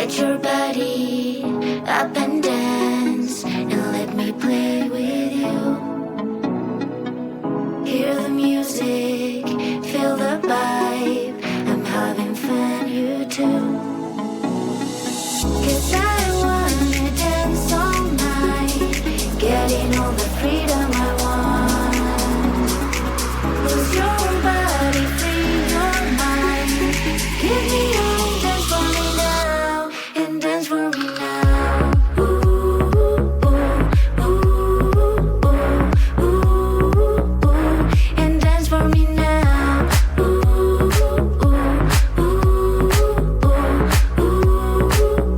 Get your body up and dance, and let me play with you. Hear the music, feel the vibe, I'm having fun, you too. 'Cause I wanna dance all night, getting all the freedom I want. Lose your body, free your mind, give me all, dance for me now, and dance for me now. Ooh, ooh, ooh, ooh, ooh, ooh, and dance for me now. Ooh, ooh, ooh, ooh, ooh,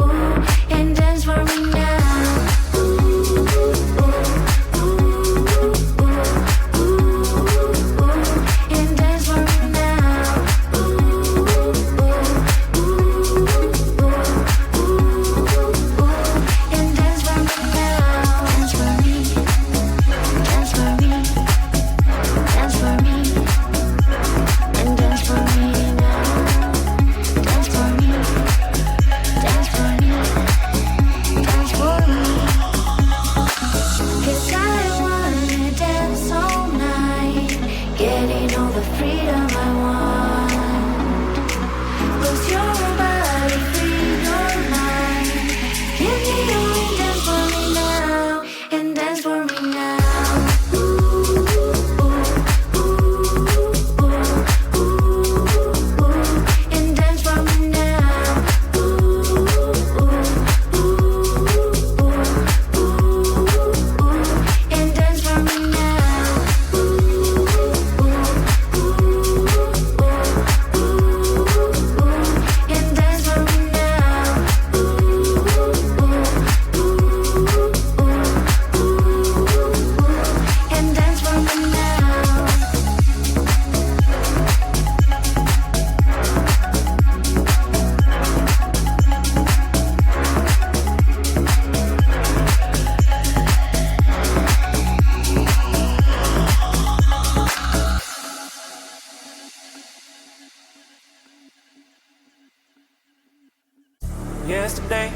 ooh, and dance for me now. Ooh, ooh, ooh, ooh, ooh, and dance for me now. Ooh, ooh, ooh, ooh, and dance for me now. Dance for me, dance for me, dance for me, and dance for me now. Dance for me, dance for me, dance for me. 'Cause I wanna dance all night, getting all the freedom I want. Lose your body, free your mind, give me all, dance for me now, and dance for me now. Ooh, ooh, ooh, ooh, ooh, and dance for me now. Ooh, ooh, ooh, ooh, and dance for me now. Ooh, ooh, ooh, and dance for me now. Ooh, ooh, and dance for me now. Yesterday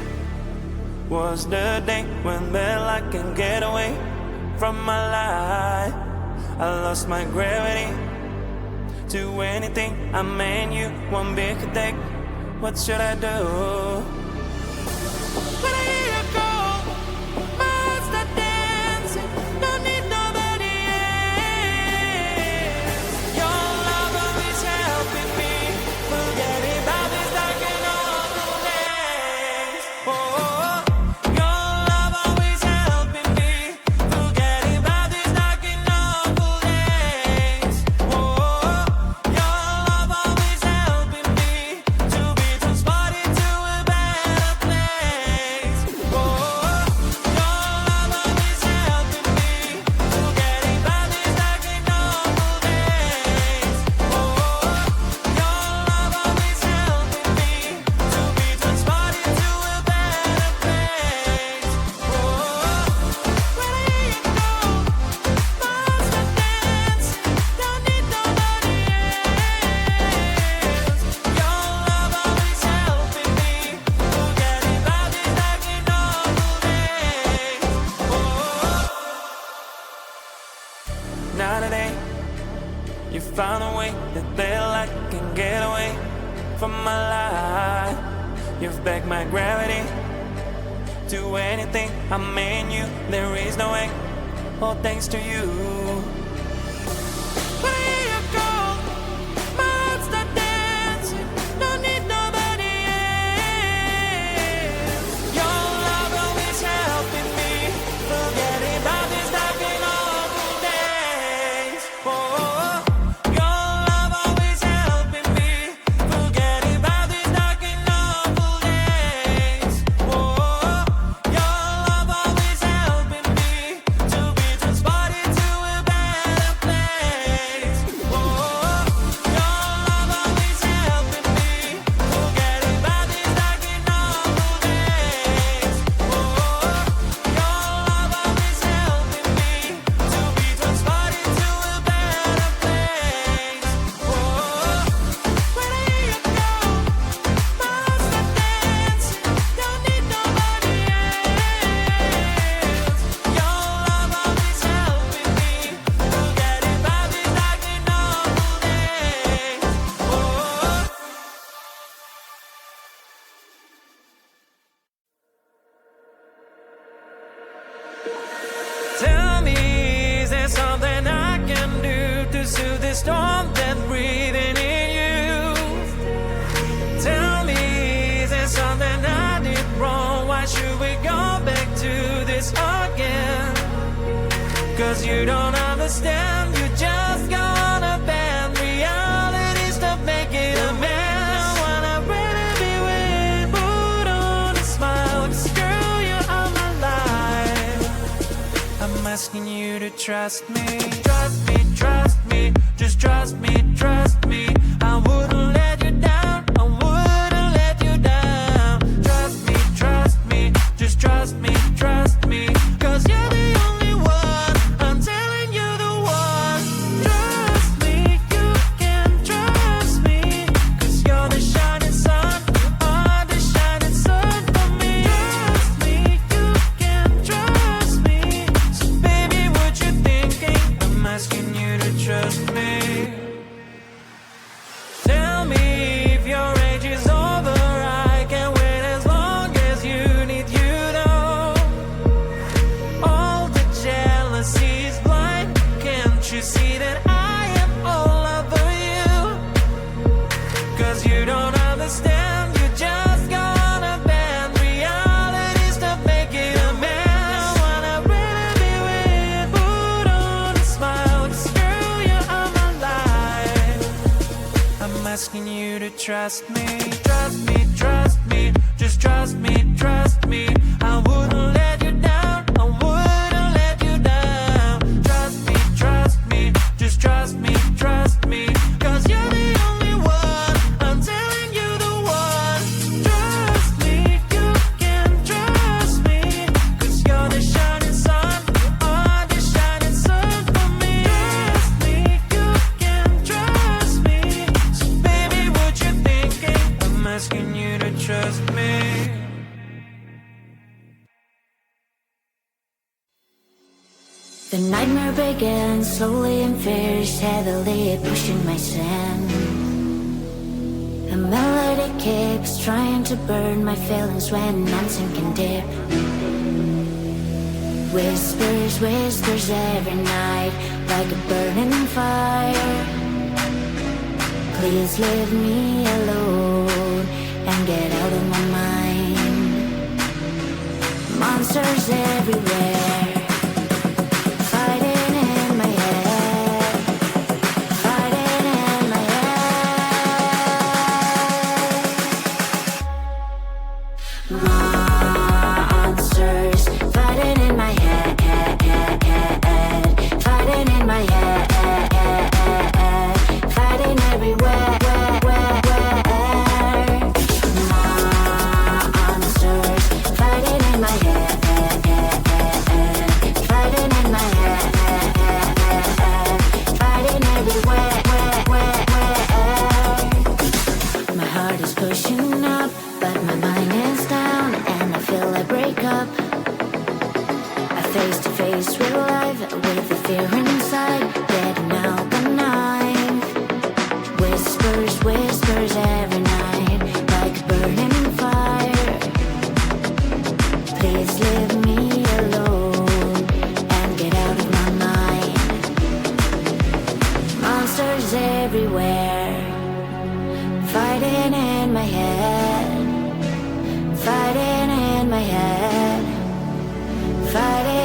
was the day when well I can get away from my life. I lost my gravity to anything. I mean you one big take. What should I do? When I hear you call, my heart start dancing. Don't need nobody else. Your love always helping me forget about these dark and awful days. Oh, your love always helping me forget about these dark and awful days. Oh, your love always helping me to be transported to a better place. Oh, your love always helping me forget about these dark and awful days. Oh, your love always helping me to be transported to a better place. Oh, when I hear you call, my heart starts dancing. Don't need nobody else. Your love always helping me forget about these dark and awful days. Oh, now today you found a way that well I can get away from my life. You've begged my gravity to anything. I mean you, there is no way. All thanks to you. When I hear you call, my heart start dancing. Don't need nobody else. Your love always helping me forget about these dark and awful days. Oh, your love always helping me forget about these dark and awful days. Oh, your love always helping me to be transported to a this storm that's breathing in you. Tell me, is there something I did wrong? Why should we go back to this again? Cause you don't understand, you just gonna ban realities to make it a mess. Wanna really be with, put on a smile, 'cause girl, you're all my life. I'm asking you to trust me, trust me, just trust me, trust me. I wouldn't let you down, I wouldn't let you down. Trust me, just trust me, cause you're the only one, I'm telling you the one. Trust me, you can trust me, cause you're the shining sun, you are the shining sun for me. Trust me, you can trust me, so baby, what you thinking? I'm asking you to trust me. Tell me if your age is over, I can wait as long as you need, you know. All the jealousy is blind, can't you see that I am all over you? Cause you don't understand, you just gonna ban realities to make it a mess. I wanna really be with, put on a smile, 'cause girl, you're all my life. I'm asking you to trust me, just trust me. I wouldn't let you down, I wouldn't let you down. Trust me, just trust me, cause you're the only one, I'm telling you the one. Trust me, you can trust me, cause you're the shining sun, you are the shining sun for me. Trust me, you can trust me, so baby, what you thinking? I'm asking you to trust me. The nightmare begins slowly and fierce, heavily pushing my sin. A melody keeps trying to burn my feelings when I'm sinking deep. Whispers every night, like a burning fire. Please leave me alone and get out of my mind. Monsters everywhere, fighting in my head, fighting in my head. Monsters fighting in my head, fighting in my head, fighting everywhere. Monsters fighting in my head, fighting in my head, fighting everywhere. My heart is pushing up, but my mind is down, and I feel I break up. I face to face with life, with the fear inside, getting out the knife. Whispers every night, like a burning fire. Please leave me alone and get out of my mind. Monsters everywhere, fighting in my head, fighting in my head, fighting